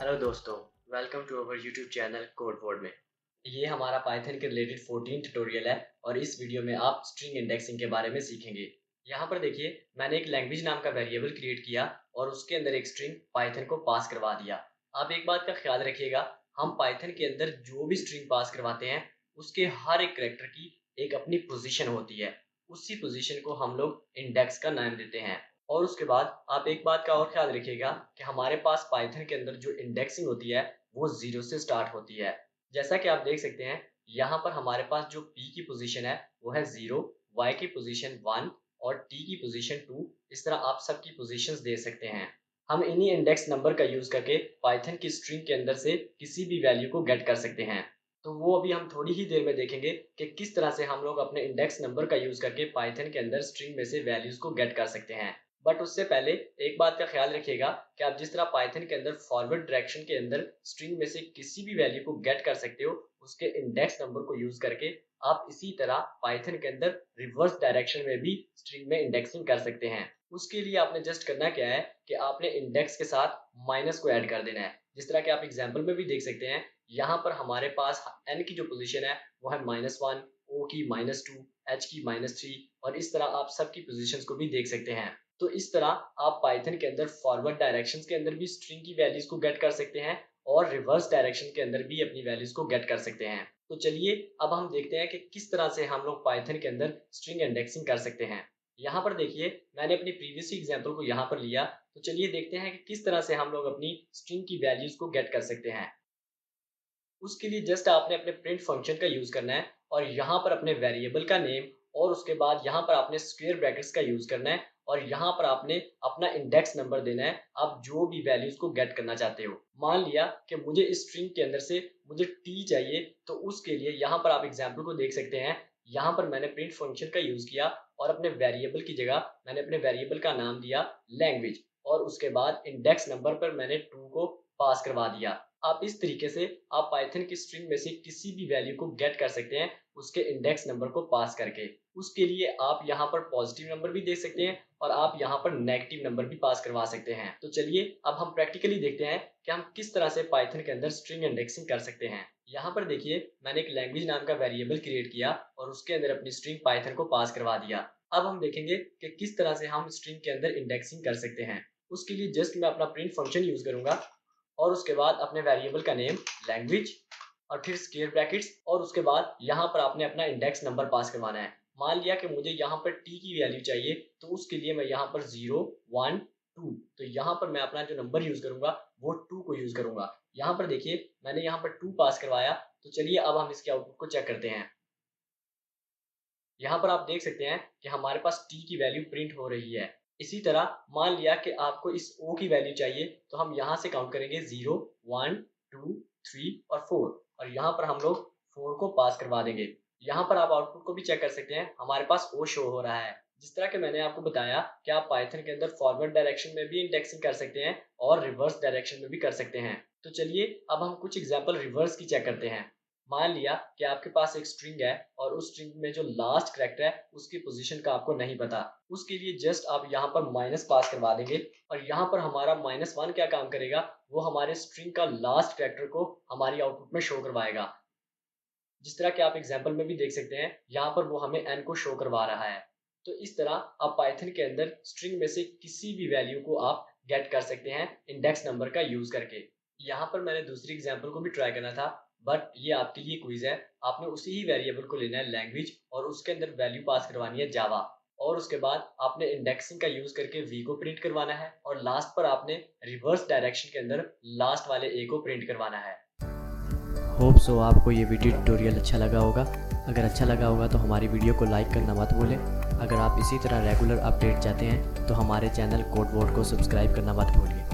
Hello दोस्तों, welcome to our YouTube channel code word में। ये हमारा पाइथन के रिलेटेड 14 ट्यूटोरियल है और इस वीडियो में आप स्ट्रिंग इंडेक्सिंग के बारे में सीखेंगे। यहाँ पर देखिए, मैंने एक लैंग्वेज नाम का वेरिएबल क्रिएट किया और उसके अंदर एक स्ट्रिंग पाइथन को पास करवा दिया। आप एक बात का ख्याल रखिएगा, हम पाइथन के अंदर जो भी स्ट्रिंग पास करवाते हैं उसके हर एक कैरेक्टर की एक अपनी पोजीशन होती है। उसी पोजीशन को हम लोग इंडेक्स का नाम देते हैं। और उसके बाद आप एक बात का और ख्याल रखिएगा कि हमारे पास पाइथन के अंदर जो इंडेक्सिंग होती है वो 0 से स्टार्ट होती है। जैसा कि आप देख सकते हैं, यहाँ पर हमारे पास जो p की पोजीशन है वो है 0, y की पोजीशन 1 और t की पोजीशन 2। इस तरह आप सबकी पोजीशंस दे सकते हैं। हम इन्हीं इंडेक्स नंबर का यूज करके पाइथन की स्ट्रिंग के अंदर से किसी भी वैल्यू को गेट कर सकते हैं। तो वो अभी हम थोड़ी ही देर में देखेंगे कि किस तरह से हम लोग अपने इंडेक्स नंबर का यूज करके पाइथन के अंदर स्ट्रिंग में से वैल्यूज को गेट कर सकते हैं। बट उससे पहले एक बात का ख्याल रखिएगा कि आप जिस तरह पाइथन के अंदर फॉरवर्ड डायरेक्शन के अंदर स्ट्रिंग में से किसी भी वैल्यू को गेट कर सकते हो उसके इंडेक्स नंबर को यूज करके, आप इसी तरह पाइथन के अंदर रिवर्स डायरेक्शन में भी स्ट्रिंग में इंडेक्सिंग कर सकते हैं। उसके लिए आपने जस्ट करना क्या है कि आपने इंडेक्स के साथ माइनस को ऐड कर देना है। जिस तरह के आप एग्जाम्पल में भी देख सकते हैं, यहाँ पर हमारे पास n की जो पोजीशन है वो है -1, o की -2, h की -3 और इस तरह आप सबकी पोजीशंस को भी देख सकते हैं। तो इस तरह आप पाइथन के अंदर फॉरवर्ड डायरेक्शंस के अंदर भी स्ट्रिंग की वैल्यूज को गेट कर सकते हैं और रिवर्स डायरेक्शन के अंदर भी अपनी वैल्यूज को गेट कर सकते हैं। तो चलिए अब हम देखते हैं कि किस तरह से हम लोग पाइथन के अंदर स्ट्रिंग इंडेक्सिंग कर सकते हैं। यहाँ पर देखिए, मैंने अपनी प्रीवियस एग्जांपल को यहाँ पर लिया। तो चलिए देखते हैं कि किस तरह से हम लोग अपनी स्ट्रिंग की वैल्यूज को गेट कर सकते हैं। उसके लिए जस्ट आपने अपने प्रिंट फंक्शन का यूज करना है और यहाँ पर अपने वेरिएबल का नेम और उसके बाद यहाँ पर आपने स्क्वायर ब्रैकेट्स का यूज करना है और यहाँ पर आपने अपना इंडेक्स नंबर देना है, आप जो भी वैल्यूज को गेट करना चाहते हो। मान लिया कि मुझे इस स्ट्रिंग के अंदर से मुझे t चाहिए, तो उसके लिए यहाँ पर आप एग्जाम्पल को देख सकते हैं। यहाँ पर मैंने प्रिंट फंक्शन का यूज किया और अपने वेरिएबल की जगह मैंने अपने वेरिएबल का नाम दिया लैंग्वेज और उसके बाद इंडेक्स नंबर पर मैंने 2 को पास करवा दिया। आप इस तरीके से आप पाइथन की स्ट्रिंग में से किसी भी वैल्यू को गेट कर सकते हैं उसके इंडेक्स नंबर को पास करके। उसके लिए आप यहाँ पर पॉजिटिव नंबर भी दे सकते हैं और आप यहाँ पर नेगेटिव नंबर भी पास करवा सकते हैं। तो चलिए अब हम प्रैक्टिकली देखते हैं कि हम किस तरह से पाइथन के अंदर स्ट्रिंग इंडेक्सिंग कर सकते हैं। यहाँ पर देखिए, मैंने एक लैंग्वेज नाम का वेरिएबल क्रिएट किया और उसके अंदर अपनी स्ट्रिंग पाइथन को पास करवा दिया। अब हम देखेंगे कि किस तरह से हम स्ट्रिंग के अंदर इंडेक्सिंग कर सकते हैं। उसके लिए जस्ट मैं अपना प्रिंट फंक्शन यूज करूंगा और उसके बाद अपने वेरिएबल का नेम लैंग्वेज और फिर स्क्वायर ब्रैकेट्स और उसके बाद यहाँ पर आपने अपना इंडेक्स नंबर पास करवाना है। मान लिया कि मुझे यहाँ पर t की वैल्यू चाहिए, तो उसके लिए मैं यहाँ पर 0, 1, 2, तो यहाँ पर मैं अपना जो नंबर यूज करूंगा वो 2 को यूज करूंगा। यहाँ पर देखिए, मैंने यहाँ पर 2 पास करवाया। तो चलिए अब हम इसके आउटपुट को चेक करते हैं। यहाँ पर आप देख सकते हैं कि हमारे पास t की वैल्यू प्रिंट हो रही है। इसी तरह मान लिया कि आपको इस o की वैल्यू चाहिए, तो हम यहाँ से काउंट करेंगे 0, 1, 2, 3 और 4 और यहाँ पर हम लोग 4 को पास करवा देंगे। यहाँ पर आप आउटपुट को भी चेक कर सकते हैं, हमारे पास o शो हो रहा है। जिस तरह के मैंने आपको बताया कि आप पाइथन के अंदर फॉरवर्ड डायरेक्शन में भी इंडेक्सिंग कर सकते हैं और रिवर्स डायरेक्शन में भी कर सकते हैं। तो चलिए अब हम कुछ एग्जाम्पल रिवर्स की चेक करते हैं। मान लिया कि आपके पास एक स्ट्रिंग है और उस स्ट्रिंग में जो लास्ट कैरेक्टर है उसकी पोजीशन का आपको नहीं पता। उसके लिए जस्ट आप यहाँ पर माइनस पास करवा देंगे और यहाँ पर हमारा -1 क्या काम करेगा, वो हमारे स्ट्रिंग का लास्ट कैरेक्टर को हमारी आउटपुट में शो करवाएगा। जिस तरह के आप एग्जाम्पल में भी देख सकते हैं, यहाँ पर वो हमें n को शो करवा रहा है। तो इस तरह आप पाइथन के अंदर स्ट्रिंग में से किसी भी वैल्यू को आप गेट कर सकते हैं इंडेक्स नंबर का यूज करके। यहाँ पर मैंने दूसरी एग्जाम्पल को भी ट्राई करना था, बट ये आपके लिए क्विज है। आपने उसी ही वेरिएबल को लेना है लैंग्वेज और उसके अंदर वैल्यू पास करवानी है जावा और उसके बाद आपने इंडेक्सिंग का यूज करके v को प्रिंट करवाना है और लास्ट पर आपने रिवर्स डायरेक्शन के अंदर लास्ट वाले a को प्रिंट करवाना है। होप सो आपको ये वीडियो ट्यूटोरियल अच्छा लगा होगा। अगर अच्छा लगा होगा तो हमारी वीडियो को लाइक करना मत भूलें। अगर आप इसी तरह रेगुलर अपडेट चाहते हैं तो हमारे चैनल कोड वर्ड को सब्सक्राइब करना मत भूलिए।